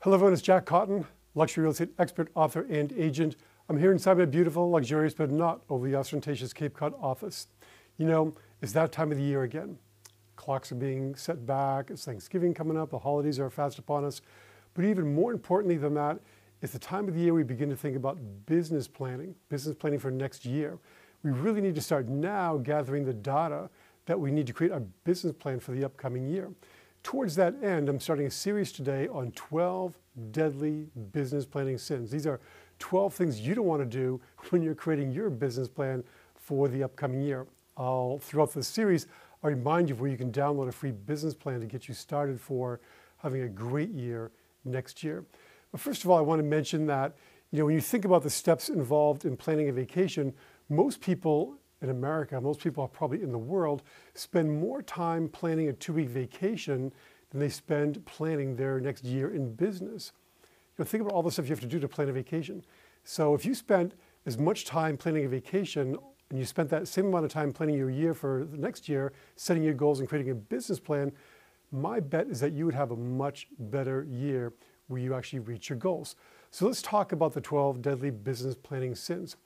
Hello everyone, it's Jack Cotton, luxury real estate expert, author, and agent. I'm here inside my beautiful, luxurious, but not overly ostentatious Cape Cod office. You know, it's that time of the year again. Clocks are being set back, it's Thanksgiving coming up, the holidays are fast upon us. But even more importantly than that, it's the time of the year we begin to think about business planning for next year. We really need to start now gathering the data that we need to create a business plan for the upcoming year. Towards that end, I'm starting a series today on 12 deadly business planning sins. These are 12 things you don't want to do when you're creating your business plan for the upcoming year. Throughout this series, I'll remind you of where you can download a free business plan to get you started for having a great year next year. But first of all, I want to mention that, when you think about the steps involved in planning a vacation, most people in America, most people probably in the world, spend more time planning a 2-week vacation than they spend planning their next year in business. Think about all the stuff you have to do to plan a vacation. So if you spent as much time planning a vacation and you spent that same amount of time planning your year for the next year, setting your goals and creating a business plan, my bet is that you would have a much better year where you actually reach your goals. So let's talk about the 12 deadly business planning sins.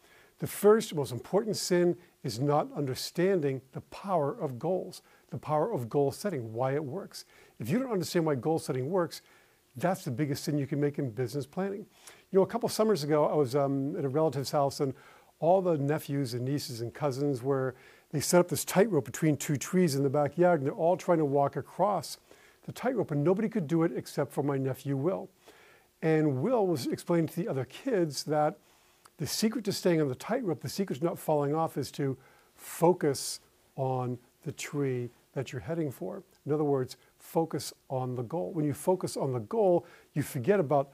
The first, most important sin is not understanding the power of goals, the power of goal setting, why it works. If you don't understand why goal setting works, that's the biggest sin you can make in business planning. A couple summers ago, I was at a relative's house, and all the nephews and nieces and cousins they set up this tightrope between 2 trees in the backyard, and they're all trying to walk across the tightrope, and nobody could do it except for my nephew, Will. And Will was explaining to the other kids that the secret to staying on the tightrope, the secret to not falling off, is to focus on the tree that you're heading for. In other words, focus on the goal. When you focus on the goal, you forget about,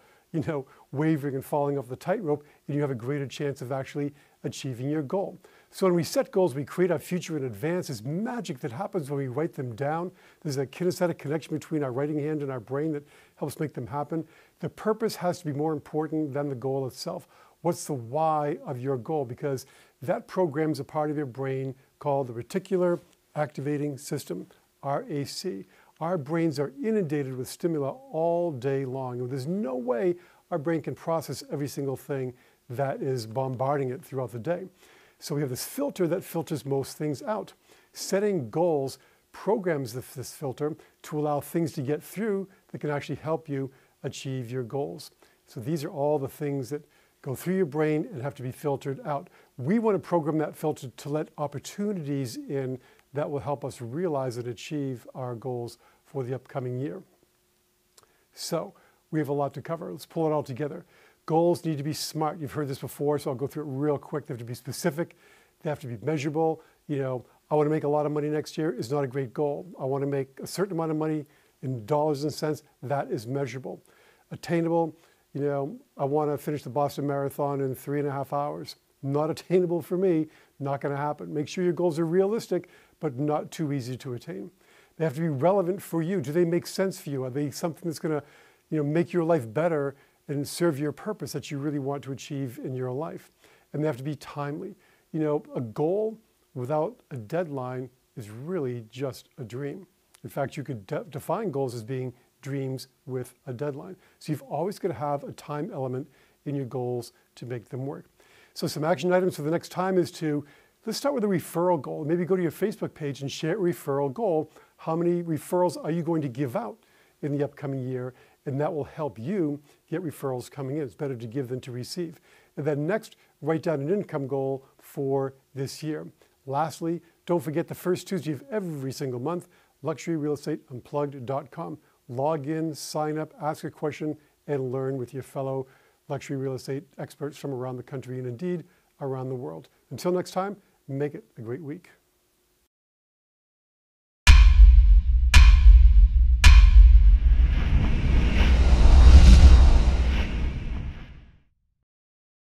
wavering and falling off the tightrope, and you have a greater chance of actually achieving your goal. So when we set goals, we create our future in advance. There's magic that happens when we write them down. There's a kinesthetic connection between our writing hand and our brain that helps make them happen. The purpose has to be more important than the goal itself. What's the why of your goal? Because that programs a part of your brain called the reticular activating system, RAC. Our brains are inundated with stimuli all day long. And there's no way our brain can process every single thing that is bombarding it throughout the day. So we have this filter that filters most things out. Setting goals programs this filter to allow things to get through that can actually help you achieve your goals. So these are all the things that go through your brain and have to be filtered out. We want to program that filter to let opportunities in that will help us realize and achieve our goals for the upcoming year. So we have a lot to cover. Let's pull it all together. Goals need to be smart. You've heard this before, so I'll go through it real quick. They have to be specific. They have to be measurable. I want to make a lot of money next year is not a great goal. I want to make a certain amount of money in dollars and cents. That is measurable. Attainable. I want to finish the Boston Marathon in 3.5 hours. Not attainable for me, not going to happen. Make sure your goals are realistic, but not too easy to attain. They have to be relevant for you. Do they make sense for you? Are they something that's going to, make your life better and serve your purpose that you really want to achieve in your life? And they have to be timely. A goal without a deadline is really just a dream. In fact, you could define goals as being dreams with a deadline. So you've always got to have a time element in your goals to make them work. So some action items for the next time is let's start with a referral goal. Maybe go to your Facebook page and share a referral goal. How many referrals are you going to give out in the upcoming year? And that will help you get referrals coming in. It's better to give than to receive. And then next, write down an income goal for this year. Lastly, don't forget the first Tuesday of every single month, luxuryrealestateunplugged.com. Log in, sign up, ask a question, and learn with your fellow luxury real estate experts from around the country and indeed around the world. Until next time, make it a great week.